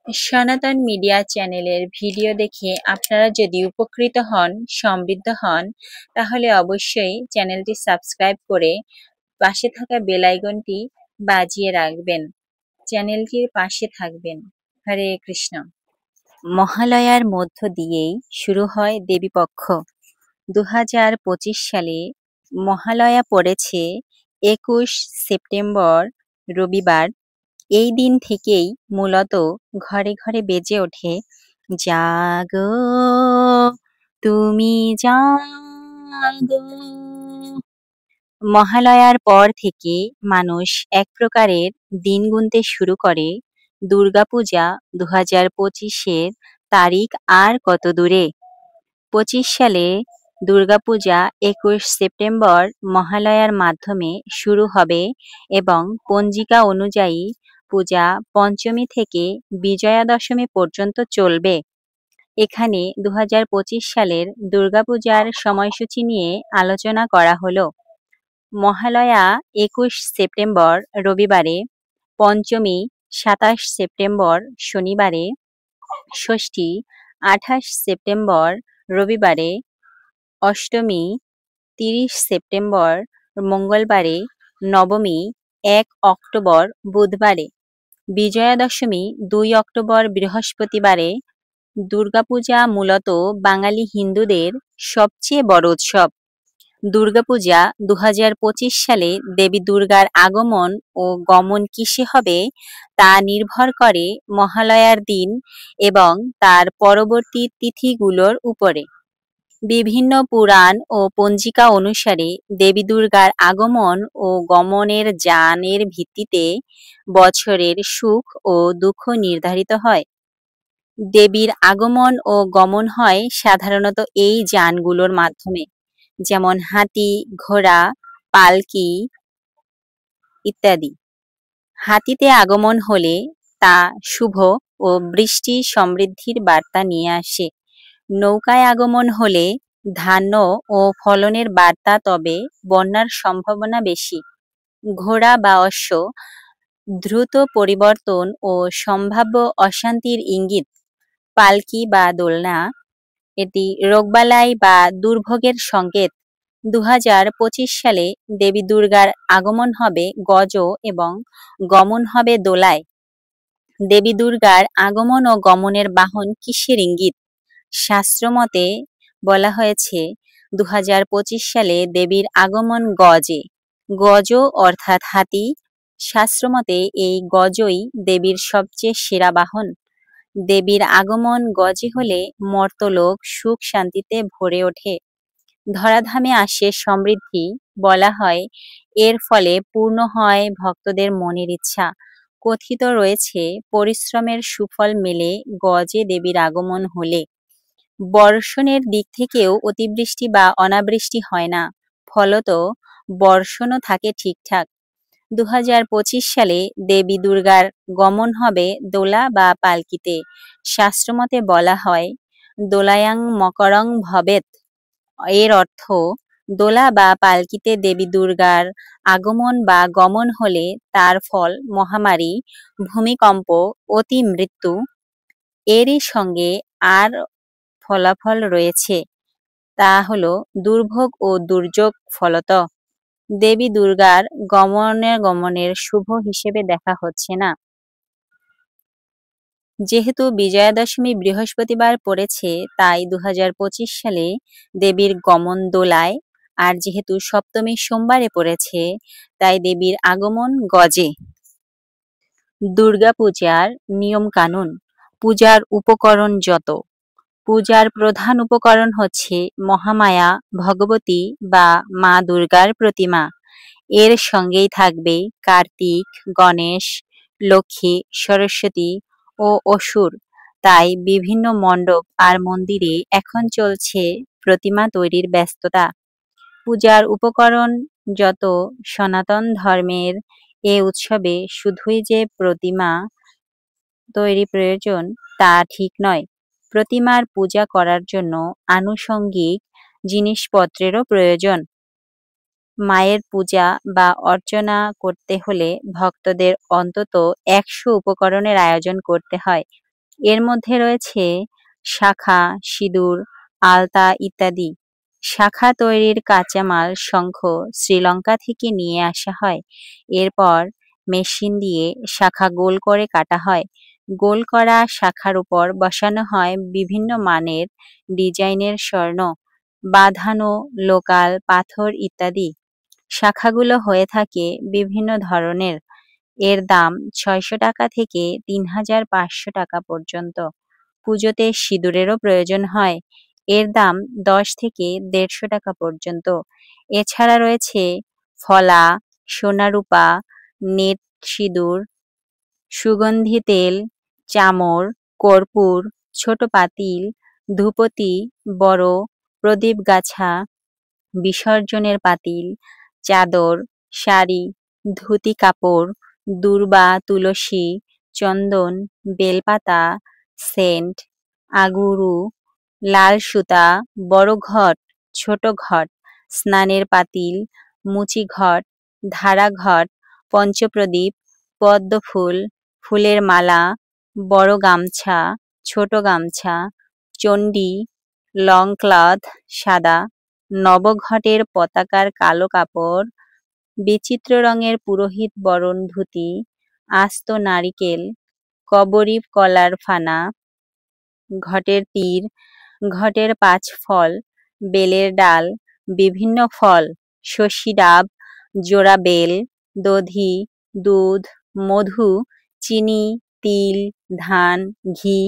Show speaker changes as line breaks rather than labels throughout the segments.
সনাতন মিডিয়া চ্যানেলের ভিডিও দেখে আপনারা যদি উপকৃত হন, সমৃদ্ধ হন, তাহলে অবশ্যই চ্যানেলটি সাবস্ক্রাইব করে পাশে থাকা বেল আইকনটি বাজিয়ে রাখবেন। চ্যানেলটির পাশে থাকবেন। হরে কৃষ্ণ। মহালয়ার মধ্য দিয়েই শুরু হয় দেবীপক্ষ। 2025 সালে মহালয়া পড়েছে 21 সেপ্টেম্বর, রবিবার। এই দিন থেকেই মূলত ঘরে ঘরে বেজে ওঠে জাগো তুমি জাগো। মহালয়ার পর থেকে মানুষ এক প্রকারের দিন গুনতে শুরু করে। দুর্গাপূজা 2025-এর তারিখ আর কত দূরে। 25 সালে দুর্গাপূজা 21 সেপ্টেম্বর মহালয়ার মাধ্যমে শুরু হবে এবং পঞ্জিকা অনুযায়ী পূজা পঞ্চমী থেকে বিজয়া দশমী পর্যন্ত চলবে। এখানে 2025 সালের দুর্গাপূজার সময়সূচি নিয়ে আলোচনা করা হলো। মহালয়া 21 সেপ্টেম্বর রবিবারে, পঞ্চমী 27 সেপ্টেম্বর শনিবারে, ষষ্ঠী 28 সেপ্টেম্বর রবিবারে, অষ্টমী 30 সেপ্টেম্বর মঙ্গলবারে, নবমী 1 অক্টোবর বুধবারে, বিজয়া দশমী 2 অক্টোবর বৃহস্পতিবারে। দুর্গাপূজা মূলত বাঙালি হিন্দুদের সবচেয়ে বড় উৎসব। দুর্গাপূজা 2025 সালে দেবী দুর্গার আগমন ও গমন কিসে হবে তা নির্ভর করে মহালয়ার দিন এবং তার পরবর্তী তিথিগুলোর উপরে। বিভিন্ন পুরাণ ও পঞ্জিকা অনুসারে দেবী দুর্গার আগমন ও গমনের যানের ভিত্তিতে বছরের সুখ ও দুঃখ নির্ধারিত হয়। দেবীর আগমন ও গমন হয় সাধারণত এই যানগুলোর মাধ্যমে, যেমন হাতি, ঘোড়া, পালকি ইত্যাদি। হাতিতে আগমন হলে তা শুভ ও বৃষ্টি সমৃদ্ধির বার্তা নিয়ে আসে। নৌকায় আগমন হলে ধান্য ও ফলনের বার্তা, তবে বন্যার সম্ভাবনা বেশি। ঘোড়া বা অশ্ব দ্রুত পরিবর্তন ও সম্ভাব্য অশান্তির ইঙ্গিত। পালকি বা দোলনা, এটি রোগবালাই বা দুর্ভোগের সংকেত। 2025 সালে দেবী দুর্গার আগমন হবে গজ এবং গমন হবে দোলায়। দেবী দুর্গার আগমন ও গমনের বাহন কিসের ইঙ্গিত? শাস্ত্রমতে বলা হয়েছে 2025 সালে দেবীর আগমন গজে। গজ অর্থাৎ হাতি। শাস্ত্রমতে এই গজই দেবীর সবচেয়ে সেরা বাহন। দেবীর আগমন গজে হলে মর্তলোক সুখ শান্তিতে ভরে ওঠে, ধরাধামে আসে সমৃদ্ধি। বলা হয় এর ফলে পূর্ণ হয় ভক্তদের মনের ইচ্ছা। কথিত রয়েছে পরিশ্রমের সুফল মেলে গজে দেবীর আগমন হলে। বর্ষণের দিক থেকেও অতিবৃষ্টি বা অনাবৃষ্টি হয় না, ফলত বর্ষণও থাকে ঠিকঠাক। 2025 সালে দেবী দুর্গার গমন হবে দোলা বা পালকিতে। শাস্ত্রমতে বলা হয় দোলায়াং মকরং ভবেত। এর অর্থ দোলা বা পালকিতে দেবী দুর্গার আগমন বা গমন হলে তার ফল মহামারী, ভূমিকম্প, অতি মৃত্যু। এরই সঙ্গে আর ফলাফল রয়েছে, তা হল দুর্ভোগ ও দুর্যোগ। ফলত দেবী দুর্গার গমনের শুভ হিসেবে দেখা হচ্ছে না। যেহেতু বিজয়া দশমী বৃহস্পতিবার পড়েছে, তাই 2025 সালে দেবীর গমন দোলায়, আর যেহেতু সপ্তমী সোমবারে পড়েছে, তাই দেবীর আগমন গজে। দুর্গাপূজার নিয়ম কানুন। পূজার উপকরণ যত। পূজার প্রধান উপকরণ হচ্ছে মহামায়া ভগবতী বা মা দুর্গার প্রতিমা। এর সঙ্গেই থাকবে কার্তিক, গণেশ, লক্ষ্মী, সরস্বতী ও অসুর। তাই বিভিন্ন মণ্ডপ আর মন্দিরে এখন চলছে প্রতিমা তৈরির ব্যস্ততা। পূজার উপকরণ যত। সনাতন ধর্মের এ উৎসবে শুধুই যে প্রতিমা তৈরি প্রয়োজন তা ঠিক নয়। প্রতিমার পূজা করার জন্য আনুষঙ্গিক জিনিসপত্রেরও প্রয়োজন। মায়ের পূজা বা অর্চনা করতে হলে ভক্তদের অন্তত 100 উপকরণের আয়োজন করতে হয়। এর মধ্যে রয়েছে শাঁখা, সিঁদুর, আলতা ইত্যাদি। শাঁখা তৈরির কাঁচামাল শঙ্খ শ্রীলঙ্কা থেকে নিয়ে আসা হয়। এরপর মেশিন দিয়ে শাঁখা গোল করে কাটা হয়। গোল করা শাঁখার উপর বসানো হয় বিভিন্ন মানের ডিজাইনের স্বর্ণ, বাঁধানো লোকাল পাথর ইত্যাদি। শাঁখাগুলো হয়ে থাকে বিভিন্ন ধরনের। এর দাম ৬০০ টাকা থেকে ৩৫০০ টাকা পর্যন্ত। পুজোতে সিঁদুরেরও প্রয়োজন হয়। এর দাম ১০ থেকে ১৫০ টাকা পর্যন্ত। এছাড়া রয়েছে ফলা, সোনারূপা, নেট সিঁদুর, সুগন্ধি তেল, চামর, কর্পূর, ছোট পাতিল, ধূপতি, বড় প্রদীপগাছা, বিসর্জনের পাতিল, চাদর, শাড়ি, ধুতি কাপড়, দূর্বা, তুলসী, চন্দন, বেলপাতা, সেন্ট, আগুরু, লাল সুতা, বড় ঘট, ছোট ঘট, স্নানের পাতিল, মুচি ঘট, ধারা ঘট, পঞ্চপ্রদীপ, পদ্মফুল, ফুলের মালা, বড় গামছা, ছোট গামছা, চণ্ডী, লং ক্লথ সাদা, নবঘটের পতাকার কালো কাপড়, বিচিত্র রঙের পুরোহিত বরণ ধুতি, আস্ত নারিকেল, কবরী কলার ফানা, ঘটের তীর, ঘটের ৫ ফল, বেলের ডাল, বিভিন্ন ফল, শশী ডাব, জোড়া বেল, দধি, দুধ, মধু, চিনি, তিল, ধান, ঘি,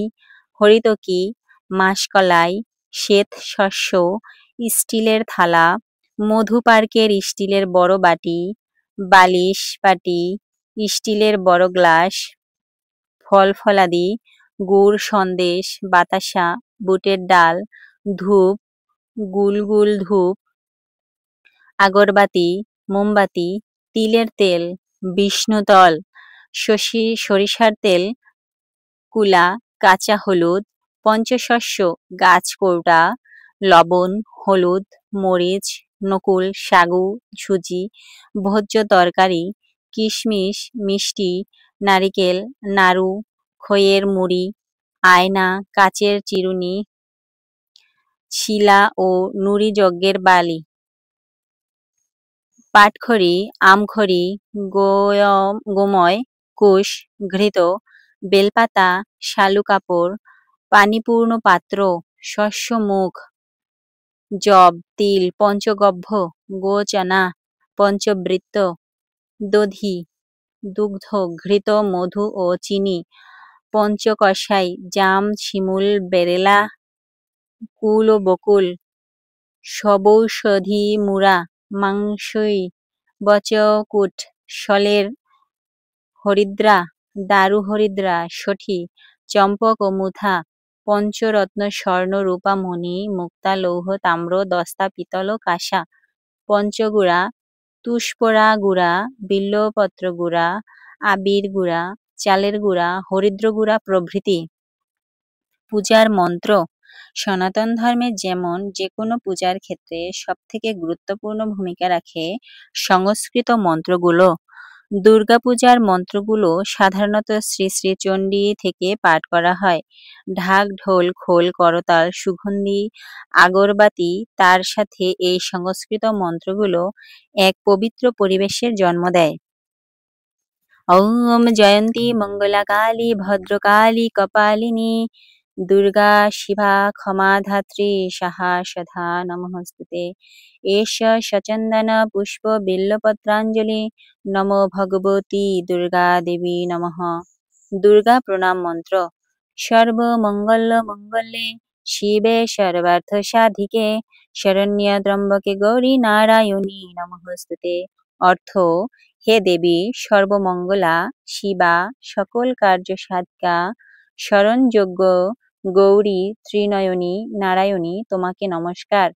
হরিতকি, মাসকলাই, শ্বেত শস্য, স্টিলের থালা, মধু পার্কের স্টিলের বড় বাটি, বালিশ বাটি, স্টিলের বড় গ্লাস, ফল-ফলাদি, গুড় সন্দেশ, বাতাসা, বুটের ডাল, ধূপ, গুল ধূপ, আগরবাতি, মোমবাতি, তিলের তেল, বিষ্ণুতল, সরিষার তেল, কুলা, কাঁচা হলুদ, পঞ্চশস্য গাছ কৌটা, লবণ, হলুদ, মরিচ, নকুল, সাগু, সুজি, ভোজ্য তরকারি, কিশমিশ, মিষ্টি, নারিকেল, নাড়ু, খইয়ের মুড়ি, আয়না, কাচের চিরুনি, শিলা ও নুড়ি যজ্ঞের বালি, পাটখড়ি, আমখড়ি, গোময়, কুশ, ঘৃত, বেলপাতা, শালু কাপড়, পানিপূর্ণ পাত্র, শস্য মুখ, যব, তিল, পঞ্চগব্য, গোচানা, পঞ্চবৃত্ত, দধি, দুগ্ধ, ঘৃত, মধু ও চিনি, পঞ্চকষাই, জাম, শিমুল, বেরেলা, কুল ও বকুল, সবৌষধি মুড়া, মাংসই, বচকুট, শলের হরিদ্রা, দারু হরিদ্রা, শঠী, চম্পক ও মুথা, পঞ্চরত্ন স্বর্ণ রূপা মণি, মুক্তা, লৌহ, তাম্র, দস্তা, পিতল ও কাঁসা, পঞ্চগুড়া, তুষপোড়া গুড়া, বিল্বপত্র গুড়া, আবির গুড়া, চালের গুড়া, হরিদ্র গুড়া প্রভৃতি। পূজার মন্ত্র। সনাতন ধর্মে যেমন যে কোনো পূজার ক্ষেত্রে সবথেকে গুরুত্বপূর্ণ ভূমিকা রাখে সংস্কৃত মন্ত্রগুলো। দুর্গাপূজার মন্ত্রগুলো সাধারণত শ্রী শ্রী চণ্ডী থেকে পাঠ করা হয়। ঢাক, ঢোল, খোল, করতাল, সুগন্ধি, আগরবাতি, তার সাথে এই সংস্কৃত মন্ত্রগুলো এক পবিত্র পরিবেশের জন্ম দেয়। ॐ जयन्ती मङ्गलाकाली भद्रकाली कपालिनी दुर्गा शिवा क्षमा धात्री साहा सदा नमोस्तुते। एष सचन्दन पुष्प बिल्वपत्राञ्जलि नमो भगवती दुर्गा देवी नमः। दुर्गा प्रणाम मंत्र। सर्वमंगल मंगले शिवे सर्वार्थ साधिके शरण्य त्र्यंबके गौरी नारायणी नमोस्तुते। अर्थ হে দেবী সর্বমঙ্গলা, শিবা, সকল কার্য সাধিকা, শরণযোগ্য গৌরী, ত্রিনয়নী, নারায়ণী, তোমাকে নমস্কার।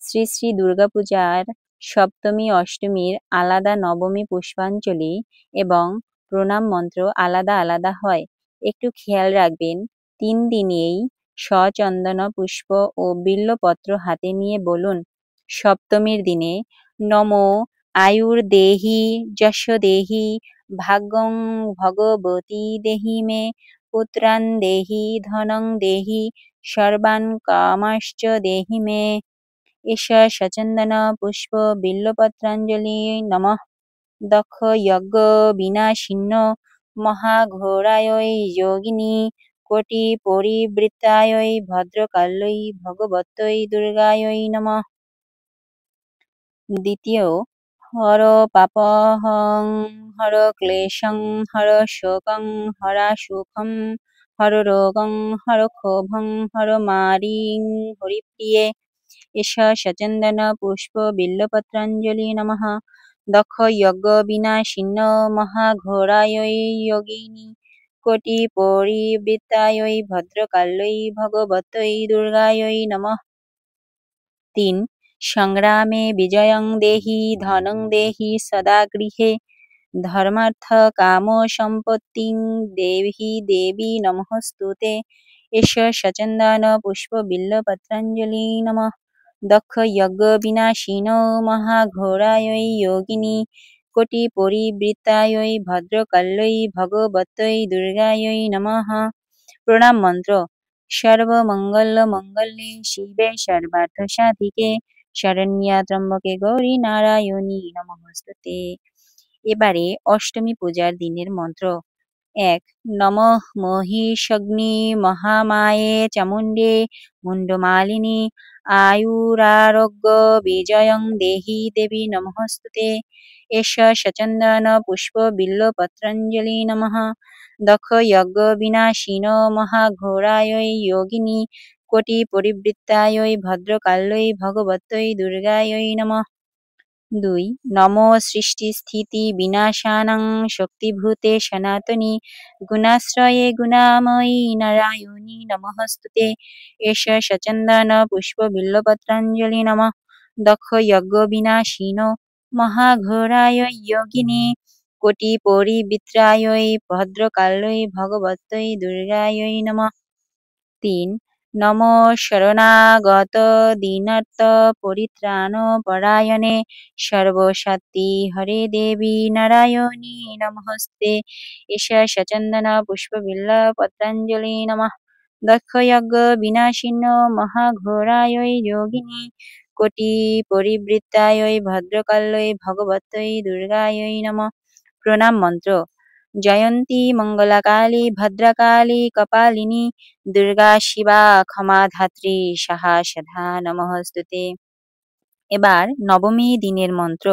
শ্রী শ্রী দুর্গাপূজার সপ্তমী অষ্টমীর আলাদা নবমী পুষ্পাঞ্জলি এবং প্রণাম মন্ত্র আলাদা আলাদা হয়। একটু খেয়াল রাখবেন, 3 দিনেই সচন্দন পুষ্প ও বিল্বপত্র হাতে নিয়ে বলুন। সপ্তমীর দিনে নমো আয়ুর্দেহি যশ দেহি ভাগ্যং ভগবতী দেহি মে पुत्रान् देहि धनं देहि सर्वान् कामांश्च देहि मे। एष सचन्दन पुष्प बिल्वपत्राञ्जलि नमः। दक्ष यज्ञ विनाशिनो महाघोरायै योगिनी कोटि परिवृत्तायै भद्रकाल्यै भगवत्यै दुर्गायै नमः। দ্বিতীয় হর পাপহং হর ক্লেশং হর শোকং হরা সুখং হর রোগং হর ক্ষোভং হর মারিং হরিপ্রিয়ে। এষ সচন্দন পুষ্প বিল্বপত্রাঞ্জলি নমঃ। দক্ষ যজ্ঞ বিনাশিন্য মহাঘোরাयै যোগিনী কোটি পরিবৃত্তাयै ভদ্রকাল্यै ভগবত্यै দুর্গাयै নমঃ। 3. সংগ্রামে বিজয়ং দেহি ধনং দেহি সদা গৃহে ধর্মার্থ কাম সম্পত্তিং দেহি দেবী নমস্তুতে। এষ সচন্দন পুষ্প বিল্বপত্রাঞ্জলি নমঃ। দক্ষ যজ্ঞ বিনাশিনো মহাঘোরাयै যোগিনী কোটি পরিবৃত্তাयै ভদ্রকাল্यै ভগবত্यै দুর্গাयै নমঃ। প্রণাম মন্ত্র। সর্বমঙ্গল মঙ্গলে শিবে সর্বার্থ সাধিকে শরণ্যা ত্রম্বকে গৌরী নারায়ণী নমস্তুতে। এবারে অষ্টমী পূজার দিনের মন্ত্র। 1. নমঃ মহিষগ্নি মহামায়ে চামুণ্ডে মুণ্ডমালিনী আয়ুরারোগ্য বিজয়ং দেহি দেবী নমস্তুতে। এষ সচন্দন পুষ্প বিল্বপত্রাঞ্জলি নমঃ। দক্ষ যজ্ঞ বিনাশিনো মহাঘোরাयै যোগিনী কোটি পরিবৃত্তাयै ভদ্রকাল্यै ভগবত্यै দুর্গাयै নমঃ। 2. নমো সৃষ্টি স্থিতি বিনাশানাং শক্তিভূতে সনাতনী গুণাশ্রয়ে গুণাময়ী নারায়ণী নমস্তুতে। এষ সচন্দন পুষ্প বিল্বপত্রাঞ্জলি নমঃ। দক্ষ যজ্ঞ বিনাশিনো মহাঘোরাयै যোগিনী কোটি পরিবৃত্তাयै ভদ্রকাল্यै ভগবত্यै দুর্গাयै নমঃ। 3. নমো শরণাগত দীনার্ত পরিত্রাণ পরায়ণে সর্বশক্তি হরে দেবী নারায়ণী নমস্তে। এষ সচন্দন পুষ্প বিল্বপত্রাঞ্জলি নমঃ। দক্ষ যজ্ঞ বিনাশিনো মহাঘোরাयै যোগিনী কোটি পরিবৃত্তাयै ভদ্রকাল্यै ভগবত্यै দুর্গাयै নমঃ। প্রণাম মন্ত্র। জয়ন্তী মঙ্গলাকালী ভদ্রকালী কপালিনী দুর্গা শিবা ক্ষমাধাত্রী সাহা সদা নমস্তুতে। এবার নবমী দিনের মন্ত্র।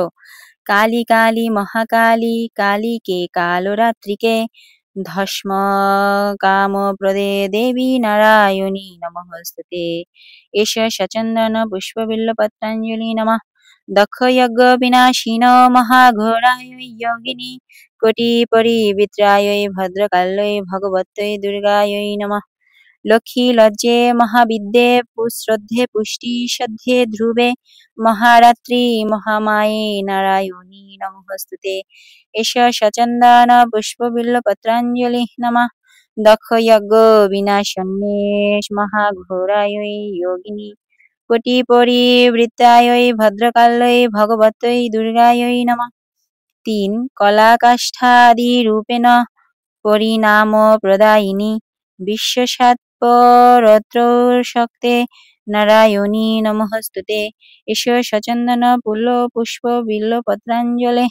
কালী কালী মহাকালী কালীকে কালরাত্রিকে ধস্ম কামপ্রদে দেবী নারায়ণী নমস্তুতে। এষ সচন্দন পুষ্প বিল্বপত্রাঞ্জলি নমঃ। দক্ষ যজ্ঞ বিনাশিনো মহাঘোরাयै যোগিনী কোটি পরিবৃত্তাयै ভদ্রকাল্यै ভগবত্यै দুর্গাयै নমঃ। লক্ষ্মী লজ্জে মহাবিদ্যে শ্রদ্ধে পুষ্টি সদ্ধে ধ্রুবে মহারাত্রি মহামায়ে নারায়ণী নমস্তুতে। এষ সচন্দন পুষ্প বিল্বপত্রাঞ্জলি নমঃ। দক্ষ যজ্ঞ বিনাশন্যে মহাঘোরাयै যোগিনী কোটি পরিবৃত্তাयै ভদ্রকাল্यै ভগবত্यै দুর্গাयै নমঃ। 3. কলাকাষ্ঠাদি রূপেণ পরিণাম প্রদায়িনী বিশ্বসাৎপরত্রশক্তে নারায়ণী নমস্তুতে। এষ সচন্দন পুষ্প বিল্বপত্রাঞ্জলি